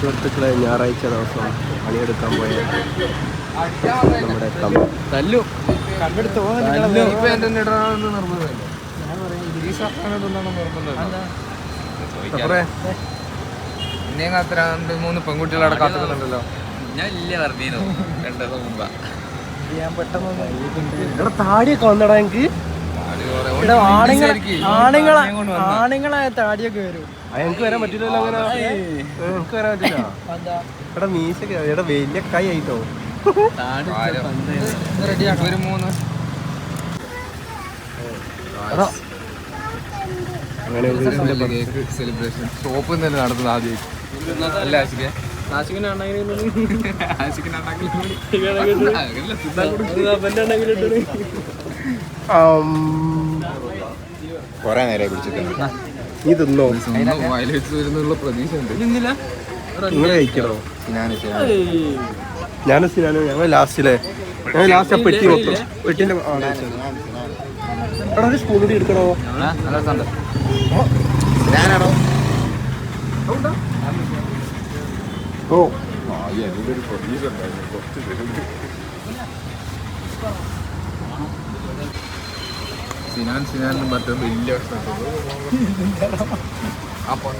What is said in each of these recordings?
സുഹൃത്തുക്കളെ, ഞായറാഴ്ച ദിവസം പണിയെടുക്കാൻ പോയ നമ്മുടെ തല്ലു കണ്ടെടുത്ത് അത്ര 3 പെൺകുട്ടികളവിടെ കാത്തുന്നുണ്ടല്ലോ. ഞാൻ ഇല്ല പറഞ്ഞു 2 ദിവസം മുമ്പ്. ഞാൻ പെട്ടെന്ന് താടിയൊക്കെ വന്നടാ എനിക്ക്. ആണുങ്ങളായ താടിയൊക്കെ വരും. എനിക്ക് വരാൻ പറ്റില്ലല്ലോ അങ്ങനെ. എനിക്ക് വരാൻ പറ്റില്ല. എടാ മീശൊക്കെ എടാ വലിയ കൈ ആയിട്ടോ. ഒരു 3 അങ്ങനെ സെലിബ്രേഷൻ ഷോപ്പ് തന്നെ നടത്തുന്നത് ആദ്യം അല്ല കൊറേ നേരം പിടിച്ചിട്ടുണ്ട്. നീ തിന്നോ? വയലേറ്റ് വരുന്നുള്ള പ്രതീക്ഷ ഉണ്ട്. നിങ്ങൾ കഴിക്കണോ? ഞാനും സിനാനും ഞങ്ങൾ ലാസ്റ്റിലെ ലാസ്റ്റ് പെട്ടി മൊത്തം പെട്ടിന്റെ ഒരു സ്പൂൺ കൂടി എടുക്കണോ? ഞാനാണോ? ഓ ഒരു പ്രതീക്ഷ ഉണ്ടായിരുന്നു. കുറച്ച് സിനാനും മറ്റും വലിയ അപ്പോൾ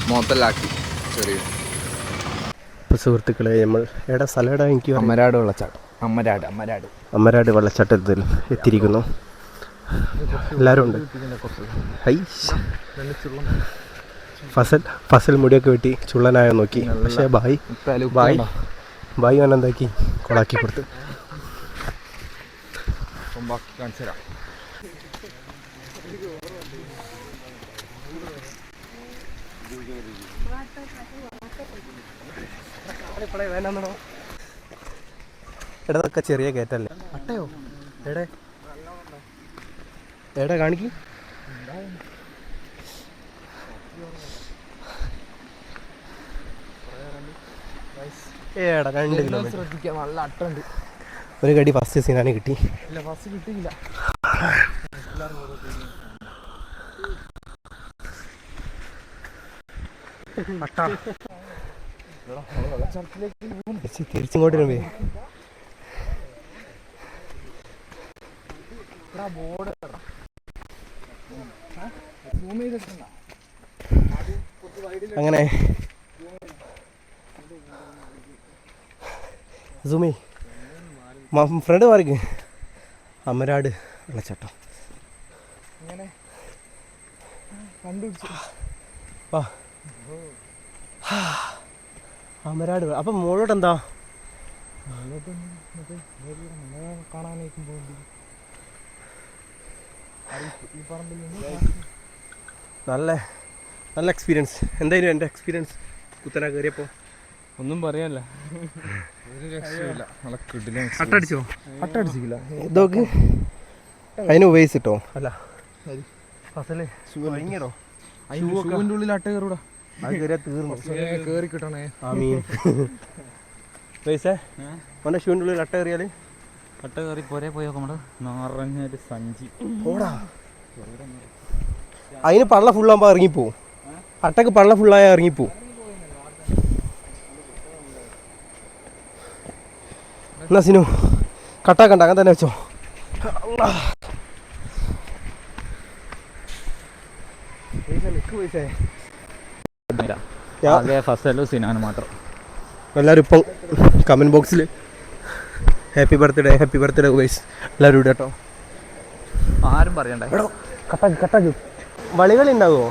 മൊത്തലാക്കി ചെറിയ. സുഹൃത്തുക്കളെ, നമ്മൾ എവിടെ സ്ഥലം എനിക്ക് അമ്മരാട് വെള്ളച്ചാട്ടം. അമ്മരാട് വെള്ളച്ചാട്ടത്തിൽ എത്തിയിരിക്കുന്നു. എല്ലാവരും ഉണ്ട്. ഹൈ ഫസൽ മുടിയൊക്കെ വെട്ടി ചുള്ളനായോ നോക്കി. പക്ഷേ ബായി അവനെന്താക്കി കൊളാക്കി കൊടുത്ത്. ബാക്കി കാണിച്ചു തരാം. ഇടതൊക്കെ ചെറിയ കയറ്റല്ലേ. അട്ടയോ എവിടെ കാണിക്ക്. ഏടാ 2 കിലോമീറ്റർ. ശ്രദ്ധിക്കാം, നല്ല അട്ടുണ്ട്. ഒരു കടി ഫസ്റ്റ് സിനാന് കിട്ടി. ഇല്ല, ഫസ്റ്റ് കിട്ടിയില്ല. തിരിച്ചിങ്ങോട്ട് വരുമ്പേ അങ്ങനെ സുമി ഫ്രണ്ട് മാറിക്ക്. അമരാട് വെള്ളച്ചാട്ടം അമരാട്. അപ്പം മുകളിലോട്ട് എന്താ നല്ല എക്സ്പീരിയൻസ്. എന്തായാലും എൻ്റെ എക്സ്പീരിയൻസ് കുത്തനെ കയറിയപ്പോൾ ഒന്നും പറയാല്ല. ഒരു രക്ഷയില്ല. അട്ടടിച്ചില്ല ഇതൊക്കെ അതിന് ഉപയോഗിച്ചിട്ടോ. അല്ല ഫസല് ഭയങ്കരോ ഷൂവിൻ്റെ ഉള്ളിൽ അട്ട കയറൂടാ. അത് കയറിയാൽ തീർന്നു. കയറി കിട്ടണേ ആ മീൻ പൈസേ അവൻ്റെ ഷൂവിൻ്റെ ഉള്ളിൽ അട്ട കയറിയാൽ അട്ട കയറി പോരെ പോയോ നമ്മുടെ നിറഞ്ഞൊരു സഞ്ചി ഓടാ. അതിന് പള്ള ഫുള്ളാകുമ്പോൾ ഇറങ്ങിപ്പോവും. അട്ടക്ക് പള്ള ഫുള്ളായാൽ ഇറങ്ങിപ്പോവും. എന്നാ സിനു കട്ടാക്കണ്ട, അങ്ങനെ തന്നെ വെച്ചോ. എല്ലാവരും ഇപ്പം കമൻറ്റ് ബോക്സിൽ ഹാപ്പി ബർത്ത്ഡേ വൈസ് എല്ലാവരും ഇടും കേട്ടോ. ആരും പറയണ്ട. കട്ടാക്കൂ. വളികളി ഉണ്ടാകുമോ?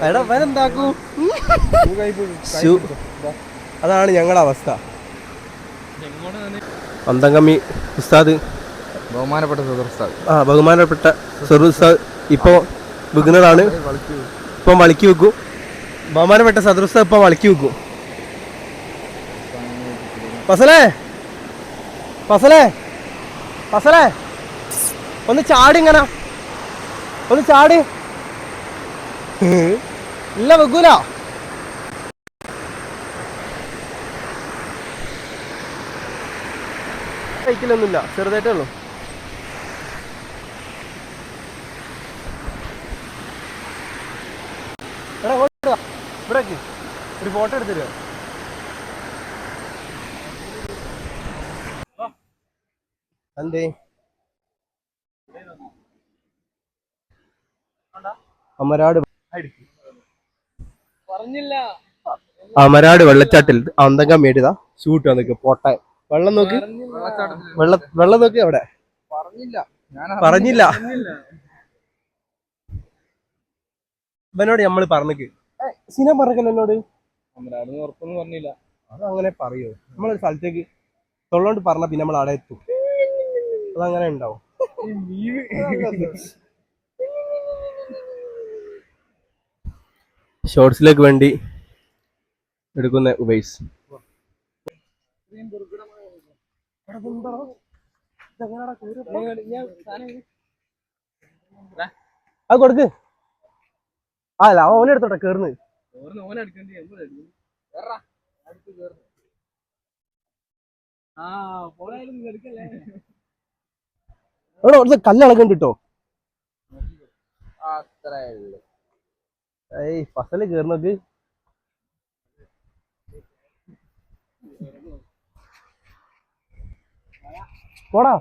എടാ വരെന്താക്കൂ. അതാണ് ഞങ്ങളുടെ അവസ്ഥ. അന്തംകമ്മി ഉസ്താദ്, ബഹുമാനപ്പെട്ട സദർ ഉസ്താദ് ഇപ്പോൾ വിഘ്നതാണ്. ഇപ്പം വളിക്ക് വെക്കും. ബഹുമാനപ്പെട്ട സദർ ഉസ്താദ് ഇപ്പം വളിക്ക് വെക്കും. ഫസലേ ഒന്ന് ചാടി, ഇങ്ങനെ ഒന്ന് ചാടി. ഇല്ല വെക്കൂല. കഴിക്കലൊന്നുമില്ല, ചെറുതായിട്ടേ ഉള്ളൂ. എടാ ഇവിടേക്ക് ഒരു ഫോട്ടോ എടുത്തരുമോ? എന്തേ അമരാട് പറഞ്ഞില്ല. അമരാട് വെള്ളച്ചാട്ടിൽ അന്തങ്കം മേടിതാ ഷൂട്ട് വന്നിക്ക് പോട്ടെ. വെള്ളം നോക്ക്, വെള്ളം നോക്കി അവിടെ. പറഞ്ഞില്ല ഇവനോട് നമ്മള് പറഞ്ഞിക്ക്. സിനിമ പറഞ്ഞല്ലോ എന്നോട്. അമരാട് ഉറപ്പൊന്നും പറഞ്ഞില്ല. അതങ്ങനെ പറയോ? നമ്മളൊരു സ്ഥലത്തേക്ക് തൊള്ളോണ്ട് പറഞ്ഞ പിന്നെ നമ്മൾ അവിടെ എത്തും. അതങ്ങനെ ഉണ്ടാവും. ഷോർട്സിലേക്ക് വേണ്ടി എടുക്കുന്ന ഉബൈസ്. അത് കൊടുക്ക്. അല്ല ഓനെടുത്തോട്ടെ കേറുന്നു. കല്ലളക്കണ്ട് കിട്ടോ. ഏയ് ഫസല് കേറുന്നത് പോടാ.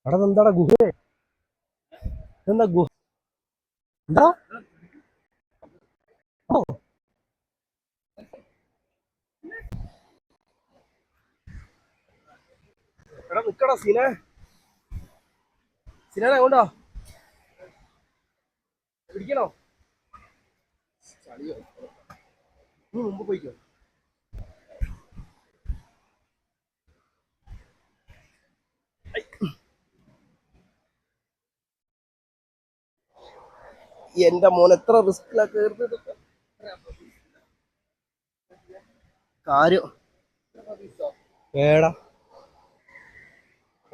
അവിടെ എന്താടാ ഗുഹ? എന്താ ഗുഹ? എന്താ എടാ നിക്കടാ സിനെ കൊണ്ടോ പിടിക്കണോ? ചളിയോ? നീ മുമ്പ് പോയിക്കോ. എന്റെ മോൻ എത്ര റിസ്കിലാ കേറുന്നത്. കാര്യം ഏടാ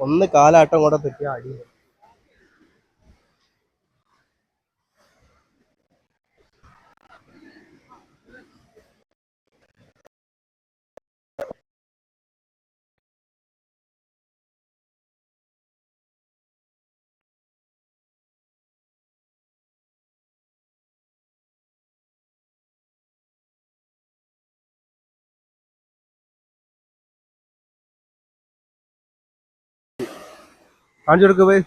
ഒന്ന് കാലാട്ടം കൂടെ തെറ്റിയ അടി. കാണിച്ചു കൊടുക്ക് പോയി.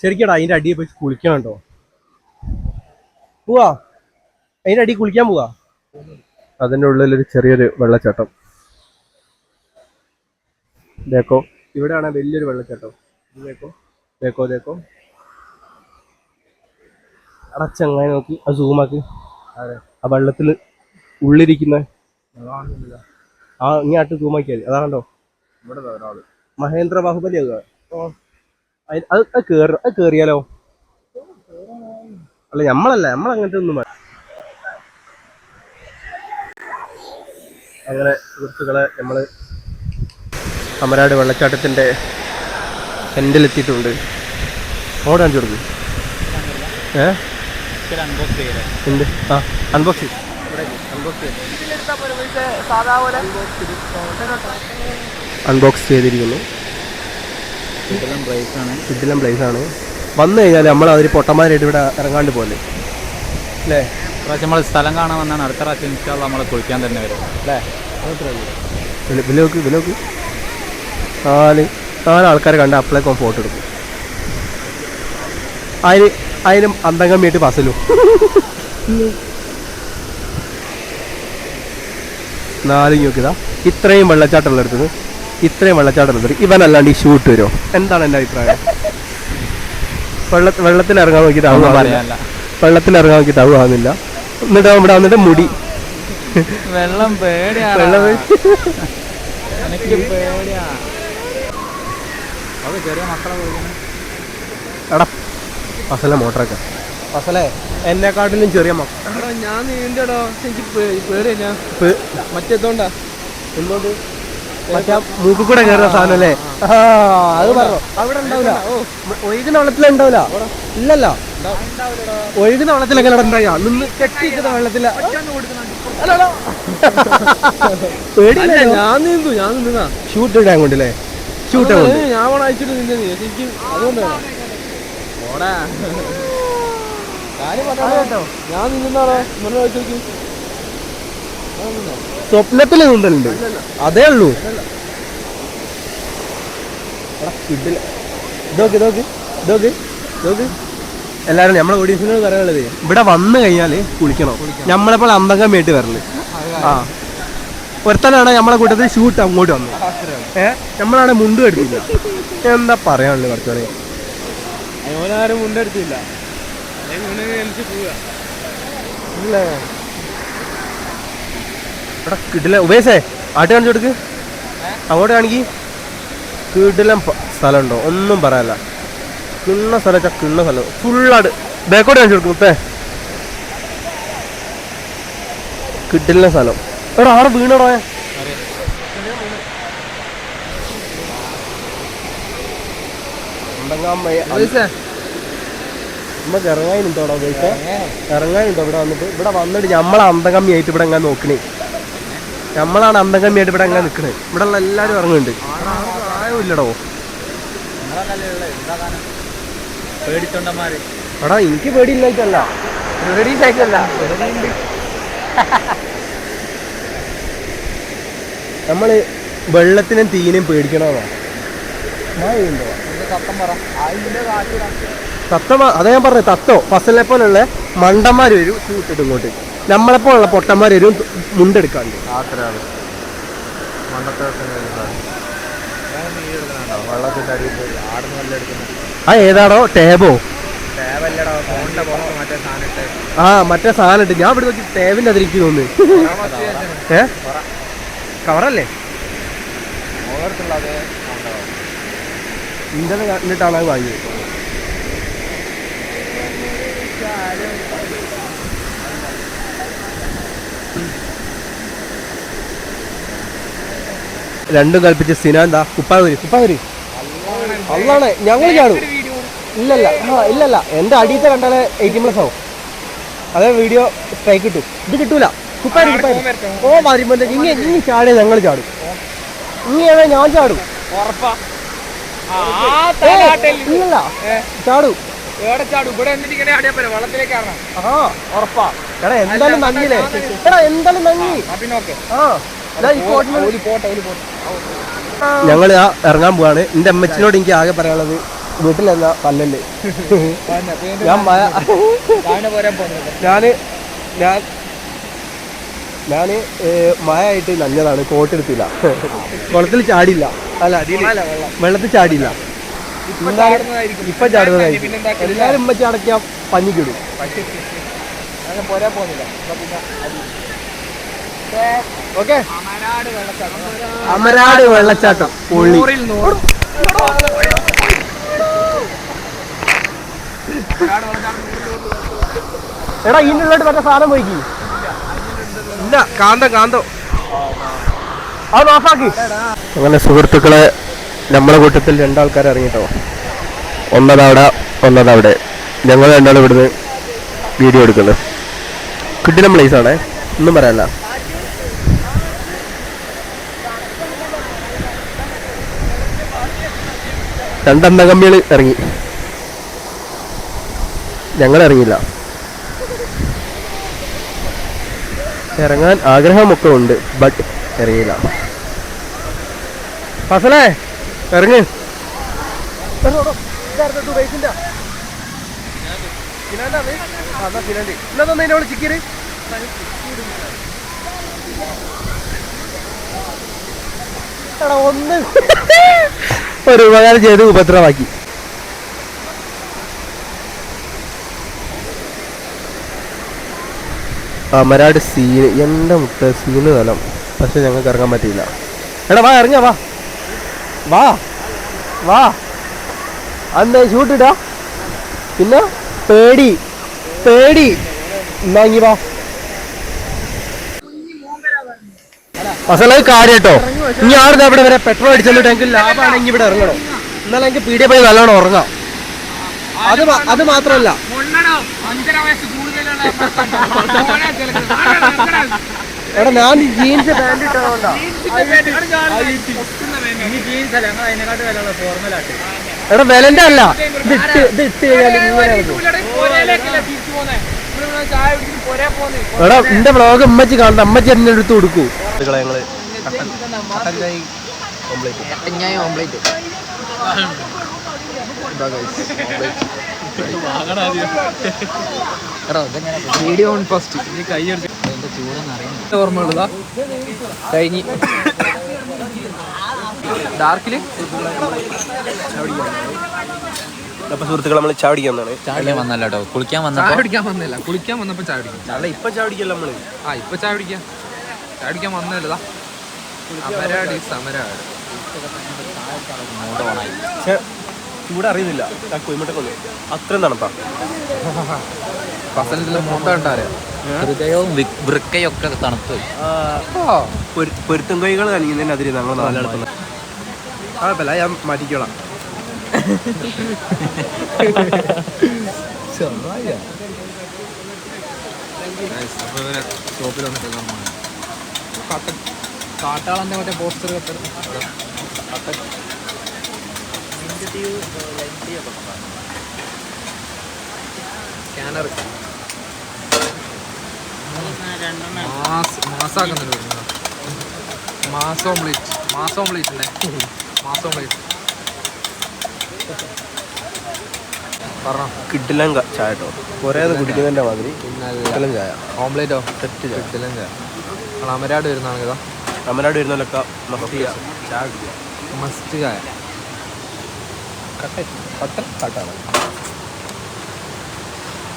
ശരിക്കടാ അതിന്റെ അടിയെ പോയി കുളിക്കണം കേട്ടോ. പോവാ അതിന്റെ അടി കുളിക്കാൻ പോവാ. അതിന്റെ ഉള്ളിലൊരു ചെറിയൊരു വെള്ളച്ചാട്ടം. ദേക്കോ ഇവിടെയാണ് വലിയൊരു വെള്ളച്ചാട്ടം. ദേക്കോ ദേക്കോ ദേക്കോ അടച്ചങ്ങനെ നോക്കി ആ സൂമാക്കി. ആ വെള്ളത്തില് ഉള്ളിരിക്കുന്ന ആ ഇങ്ങോട്ട് സൂമാക്കിയാൽ അതാണോ മഹേന്ദ്ര ബാഹുബലി ആകുക. അത് കേറിയാലോ? അല്ല നമ്മളങ്ങനത്തെ ഒന്നും. അങ്ങനെ സുഹൃത്തുക്കളെ നമ്മള് അമരാട് വെള്ളച്ചാട്ടത്തിന്റെ എൻഡിലെത്തിയിട്ടുണ്ട്. ഓടാൻ കൊടുക്കും. അൺബോക്സ് അൺബോക്സ് ചെയ്തിരിക്കുന്നു. കിടിലം പ്ലേസ് ആണ്. വന്നു കഴിഞ്ഞാൽ നമ്മൾ അതിൽ പൊട്ടന്മാരായിട്ട് ഇവിടെ ഇറങ്ങാണ്ട് പോലെ അല്ലേ? പ്രാവശ്യം നമ്മൾ സ്ഥലം കാണാൻ വന്നാണ്. അടുത്ത പ്രാവശ്യം ഇൻഷാല്ലാ നമ്മളെ കുളിക്കാൻ തന്നെ വരും അല്ലേ? വിലോക്ക് നാലാൾക്കാരെ കണ്ട അപ്പളേക്കും ഫോട്ടോ എടുക്കും. അതിനും അന്തങ്കം വീട്ട് ബസ്സിലും നാലും നോക്കിയതാ. ഇത്രയും വെള്ളച്ചാട്ടമുള്ള എടുത്തത് ഇവനല്ലാണ്ട് ഈ ഷൂട്ട് വരുമോ? എന്താണ് എൻ്റെ അഭിപ്രായം? വെള്ളത്തിലിറങ്ങാൻ നോക്കിയിട്ട് അവ ആവുന്നില്ല. എന്നിട്ട് ഇവിടെ വന്നിട്ട് മുടി വെള്ളം എടാ ഫസലെ മോട്ടറൊക്കെ ഫസലെ എന്നെക്കാട്ടിലും ചെറിയ മക്കൾ. ഞാൻ നീന്തടോ, എനിക്ക് പേടിയാ. മറ്റെന്തോണ്ടാ എന്തുകൊണ്ട് മറ്റേ മൂക്കിൽ കൂടെ കയറുന്ന സാധനം അല്ലേ? അത് പറഞ്ഞു. അവിടെ ഉണ്ടാവില്ല, ഒഴുകുന്ന വെള്ളത്തിലുണ്ടാവില്ല. ഇല്ലല്ലോ, ഒഴുകുന്ന വെള്ളത്തിലൊക്കെ ഉണ്ടാ നിന്ന് കെട്ടിക്കുന്ന വെള്ളത്തില പേടിയില്ല ഞാൻ നിന്നാ ഷൂട്ട് ഇടാൻ കൊണ്ടല്ലേ ഷൂട്ട് ഞാൻ പോണ അയച്ചിട്ട് നിന്നെ എനിക്ക് അതുകൊണ്ടാണ് ഓടാ ഞാൻ നിന്നാണോ മുന്നേ വെച്ചു സ്വപ്നത്തിൽ നീന്തലുണ്ട് അതേ ഉള്ളൂ. എല്ലാരും നമ്മളെ ഓഡീഷനോട് പറയാനുള്ളത് ഇവിടെ വന്നു കഴിഞ്ഞാല് കുളിക്കണം. നമ്മളെപ്പോൾ അന്തംഗമായിട്ട് വരല്. ആ ഒരുത്തനാണ് നമ്മളെ കൂട്ടത്തിൽ ഷൂട്ട് അങ്ങോട്ട് വന്നു. നമ്മളാണ് മുണ്ട് എടുത്തില്ല. എന്താ പറയാനുള്ളത് കുറച്ചോളെ ഓനാരും മുണ്ടെടുത്തില്ല. ഇവിടെ കിട്ടില്ല. ഉപേസേ ആട്ട് കാണിച്ചു കൊടുക്ക്. അങ്ങോട്ട് കാണിക്ക്. കിടിലം സ്ഥലമുണ്ടോ ഒന്നും പറയാല്ല. കിണ്ണ സ്ഥലം വെച്ചാൽ കിണ്ണ സ്ഥലം ഫുള്ളാട്. ബാക്കോട്ട് കാണിച്ചു കൊടുക്കും മുത്തേ. കിടിലം സ്ഥലം. എടാ ആടെ വീണോടോ. നമുക്ക് ഇറങ്ങാനുണ്ടോടോ ഉപേസ? ഇറങ്ങാനുണ്ടോ ഇവിടെ വന്നിട്ട്? ഇവിടെ വന്നിട്ട് നമ്മളെ അന്തകമ്മിയായിട്ട് ഇവിടെ എങ്ങനെ നോക്കണേ. നമ്മളാണ് അന്തകമ്മിയായിട്ട് ഇവിടെ എങ്ങനെ നിൽക്കണേ. ഇവിടെ ഉള്ള എല്ലാവരും ഇറങ്ങുന്നുണ്ട്. പ്രായമില്ലടോ. എടാ എനിക്ക് പേടിയില്ലായിട്ടല്ല, പേടിയില്ലായിട്ടല്ല. നമ്മള് വെള്ളത്തിനും തീനും പേടിക്കണമെന്നാ. തത്തം അതാ ഞാൻ പറഞ്ഞത്. തത്തോ ഫസലിനെ പോലുള്ള മണ്ടന്മാർ വരും ഷൂട്ടിട്ട് ഇങ്ങോട്ട്. നമ്മളെപ്പോലുള്ള പൊട്ടന്മാർ വരും മുണ്ടെടുക്കാണ്ട്. ആ ഏതാടോ ടേബോ? ആ മറ്റേ സാധനം ഇട്ട് ഞാൻ ഇവിടെ നോക്കി ടേബിന്റെ അതിലേക്ക് തോന്നുന്നു. കവറല്ലേ ഇന്നലെ കണ്ടിട്ടാണ് അത് വാങ്ങിയത്. രണ്ടും കൽപ്പിച്ച് സിനാന്താ കുപ്പാവൂര് അള്ളാണ് ഞങ്ങൾ ചാടും. ഇല്ലല്ല ഇല്ലല്ല എന്റെ അടിയത്തെ കണ്ടാലേ 18+ ആവും. അതേ വീഡിയോ സ്ട്രൈക്ക് കിട്ടും. ഇത് കിട്ടൂല. കുപ്പായൂര് ഓ വരുമ്പോ ഇനി ചാടിയ ഞങ്ങൾ ചാടും. ഇനി ഞാൻ ചാടും. ഇല്ലല്ല ചാടും. എടാ എന്തായാലും നങ്ങില്ലേ. എടാ എന്തായാലും നങ്ങി. ഞങ്ങള് ആ ഇറങ്ങാൻ പോവാണ്. എന്റെ അമ്മച്ചിനോട് എനിക്ക് ആകെ പറയാനുള്ളത് വീട്ടിലെന്നാ പല്ലല്ലേ. ഞാന് മഴയായിട്ട് നഞ്ഞതാണ്. കോട്ടെടുത്തില്ല. കുളത്തിൽ ചാടിയില്ല. അല്ല വെള്ളത്തിൽ ചാടിയില്ല. ഇപ്പൊ ചാടുന്നതായിരിക്കും. എല്ലാരും ഉമ്മച്ചി അടയ്ക്കാൻ പഞ്ഞിക്കിടും. ഓക്കെ അമരാട് വെള്ളച്ചാട്ടം പൊള്ളി. എടാ ഇതിനുള്ളിലോട്ട് മറ്റേ സാധനം പോയിക്കി. ഇല്ല കാന്തോ അത് ഓഫാക്കി. അങ്ങനെ സുഹൃത്തുക്കളെ നമ്മളെ കൂട്ടത്തിൽ 2 ആൾക്കാർ ഇറങ്ങിട്ടോ. ഒന്നതവിടെ ഒന്നതവിടെ. ഞങ്ങൾ രണ്ടാളും ഇവിടുന്ന് വീഡിയോ എടുക്കുന്നത്. കിട്ടിയ പ്ലേസ് ആണേ, ഒന്നും പറയാല്ല. രണ്ടന്തകമ്മികൾ ഇറങ്ങി. ഞങ്ങൾ ഇറങ്ങിയില്ല. ഇറങ്ങാൻ ആഗ്രഹമൊക്കെ ഉണ്ട്, ബട്ട് ഇറങ്ങിയില്ല. ഫസലേ ഇറങ്ങ്. ചിക്കര് ഒന്ന് ഒരു ഉപകാരം ചെയ്ത് ഉപദ്രവാക്കി. അമരാട് സീന് എൻ്റെ മുട്ട സീന് തലം. പക്ഷെ ഞങ്ങൾക്ക് ഇറങ്ങാൻ പറ്റിയില്ല. എടാ വാ ഇറങ്ങാ വാ വാ വാ. അന്ന് ഷൂട്ടിട്ടാ പിന്നെ പേടി എന്നാങ്ങി വാ. അസല കാര്യം കേട്ടോ. ഇനി ആരുടെ അവിടെ വരെ പെട്രോൾ അടിച്ചെന്നിട്ട് എനിക്ക് ലാഭമാണെങ്കിൽ ഇവിടെ ഇറങ്ങണം. എന്നാലും എനിക്ക് പീഡിയ പോയി നല്ലോണം ഉറങ്ങാം. അത് മാത്രമല്ല എടാ ഞാൻ ജീൻസ് പാന്റ് ഇട്ടതുകൊണ്ടാ. എടാ വിലന്റെ അല്ല, ഇത് ഇട്ട് കഴിഞ്ഞാൽ ഇങ്ങനെ എടാ എന്റെ വ്ളോഗ് അമ്മച്ചി കാണണ്ട, അമ്മച്ചി എന്നെ എടുത്ത് കൊടുക്കൂ. ഞങ്ങള് ഓംപ്ലേറ്റ് വീഡിയോ ഓൺ ഫസ്റ്റ് കൈ ഓർമ്മയുള്ളതാ കഴിഞ്ഞ് ഡാർക്കില് അപ്പൊ സുഹൃത്തുക്കൾ നമ്മള് ചാടിക്കാൻ വന്നാണ്. ചാടിക്കാൻ വന്നല്ലോ കേട്ടോ, കുളിക്കാൻ വന്നപ്പോ കുടിക്കാൻ വന്നില്ല, കുളിക്കാൻ വന്നപ്പോ ചായ കുടിക്കും. ഇപ്പൊ ചാടിക്കല്ലോ നമ്മള്. ഇപ്പൊ ചായ കുടിക്കാൻ വന്നല്ലോ. സമരാട് ചൂട് അറിയുന്നില്ല. കോയിമട്ടൊക്കെ വന്നു അത്രയും തണുപ്പാ. ഫസലിന്റെ മുട്ട ഉണ്ടാരെ ഹൃദയവും വൃക്കയൊക്കെ തണുത്ത് പൊരുത്തം കൈകൾ കാണിക്കുന്നതിന് അതിര് ഞങ്ങൾ നാലെടുക്കുന്നത്. കുഴപ്പമില്ല, ഞാൻ മാറ്റിക്കോളാം. ഷോപ്പിൽ വന്നിട്ട് കാട്ടാളന്റെ മറ്റേ പോസ്റ്റർ സ്കാനർ മാസാക്കുന്നുണ്ട്. മാസോംപ്ലേറ്റ് പറഞ്ഞോ. കിട്ടില്ല ചായ കേട്ടോ, കുറേ കുടിക്കുന്നതിന്റെ മാതിരി. കിട്ടില്ല ചായ, ഓംപ്ലേറ്റോ സെറ്റ് ചായ. കിട്ടില്ല ചായ. അമരാട് വരുന്നതാണ് ഇതാ. അമരാട് വരുന്നതിലൊക്കെ ചായ മസ്റ്റ് ചായ കട്ടാണ്.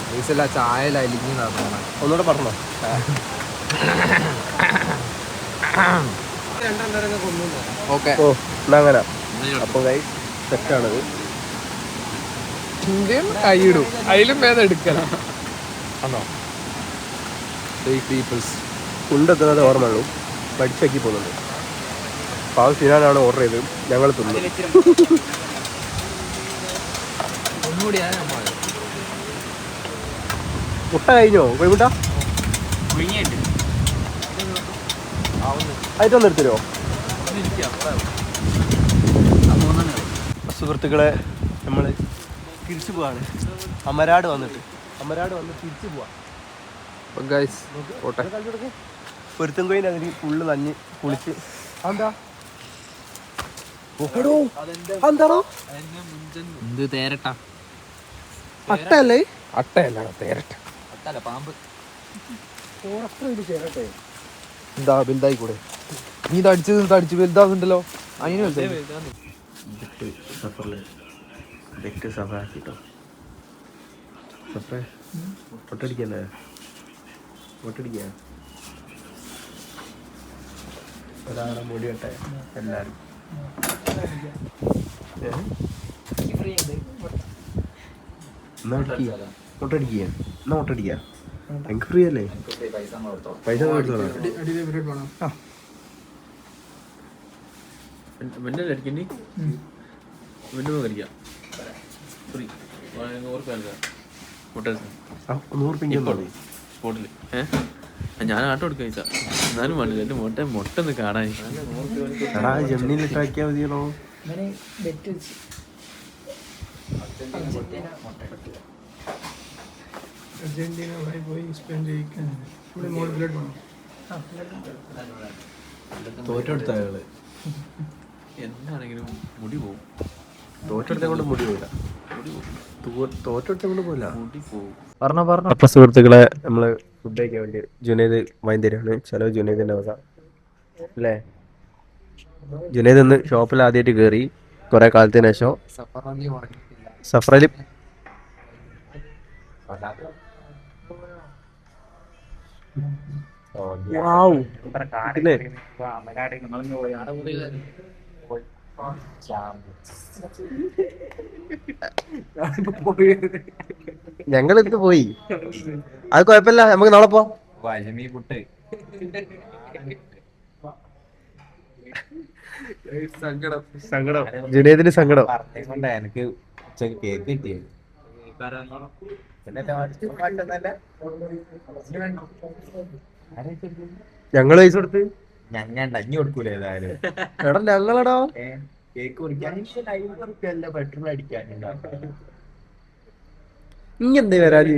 പൈസല്ല ചായല അലിഞ്ഞതാണ്. ഒന്നുകൂടെ പറഞ്ഞോ. ഓക്കെ ഓ എന്നാ അങ്ങനെ. അപ്പൊ കൈ സെറ്റാണത്. കൈയിടും അതിലും ഭേദം എടുക്കണം. ആണോ പീപ്പിൾസ് കൊണ്ടെത്തുന്നത് ഓർമ്മയുള്ളൂ. പഠിച്ചാക്കി പോകുന്നുണ്ട്. പാവ സിനാനാണ് ഓർഡർ ചെയ്തത്, ഞങ്ങൾ തിന്നു. മുട്ട കഴിഞ്ഞോ കോഴിമുട്ട? ആയിട്ടൊന്ന് എടുത്തരോ സുഹൃത്തുക്കളെ. നമ്മൾ തിരിച്ചു പോവാണ്. അമരാട് വന്നിട്ട് തിരിച്ചു പോവാം. പൊരുത്തം കോയിന് അതിന് ഫുള്ള് നഞ്ഞ് കുളിച്ച്. എന്താ എന്താണോ എന്ത് തേരട്ട? അട്ടല്ലേ? അട്ടയല്ല തേരട്ട. അട്ടല്ല പാമ്പ്. എന്താ വലുതായി കൂടെ? നീ തടിച്ച് വലുതാകുന്നുണ്ടല്ലോ. അതിന് പൊട്ടടിക്കല്ലേ? പൊട്ടടിക്കാ ഒരാളെ മുടി കട്ടെ എല്ലാരും. മുട്ടടിക്കുക എന്നാ മുട്ടടിക്ക. എനിക്ക് ഫ്രീ അല്ലേ? പൈസ കൊടുത്തോളാം. ഞാൻ ആട്ടോ കൊടുക്കാൻ എന്നാലും വേണ്ടില്ല എന്റെ മുട്ട ഒന്ന് കാണാൻ. ജെമിനിലിട്ടാക്കിയാ മതിയല്ലോ. തോറ്റെടുത്ത അയാള് എന്താണെങ്കിലും മുടി പോവും. തോറ്റെടുത്ത കൊണ്ട് മുടി പോയില്ല. തോറ്റെടുത്ത കൊണ്ട് പോയില്ല. മുടി പോവും. പറഞ്ഞോ. അപ്പൊ സുഹൃത്തുക്കളെ, നമ്മള് ഫുഡ് കഴിക്കാൻ വേണ്ടി ജുനൈദ് വൈകുന്നേരമാണ്. ചിലവ് ജുനൈദിന്റെ വക അല്ലേ? ജുനൈദ് ഇന്ന് ഷോപ്പിൽ ആദ്യമായിട്ട് കയറി കുറെ കാലത്തിന് ശേഷം. സഫറലി ഞങ്ങളിന്ന് പോയി. അത് കുഴപ്പമില്ല, നമുക്ക് നാളെ പോവാം. സങ്കടം ജുനൈദിന് സങ്കടം. എനിക്ക് ഉച്ചക്ക് കേക്ക് കിട്ടിയത് ഞങ്ങള് പൈസ കൊടുത്ത് ഞങ്ങൾ അഞ്ഞു കൊടുക്കൂല ഏതായാലും എടാ ഞങ്ങളടാ കേക്ക് കുറിക്കാൻ അല്ല പെട്രോൾ അടിക്കാനുണ്ടാവും നീ എന്തേ വരാല്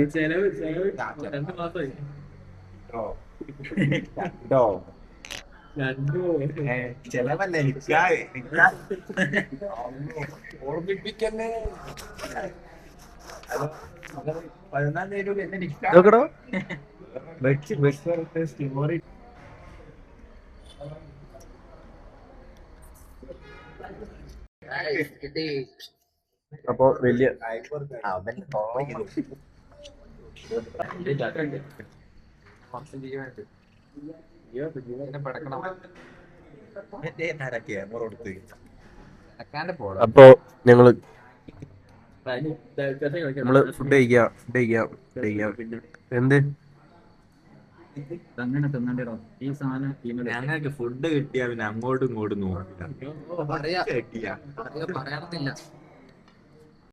ചെലവല്ലേ ഓർമ്മിപ്പിക്കല്ലേ 14 രൂപ എന്നെ നോക്കടോ സ്റ്റോറി അപ്പൊ വലിയ അപ്പൊ ഞങ്ങള് ഫുഡ് കഴിക്കാം എന്ത് ഞങ്ങൾക്ക് ഫുഡ് കിട്ടിയാ പിന്നെ അങ്ങോട്ടും ഇങ്ങോട്ടും നോക്കില്ല പറയാനൊന്നുമില്ല.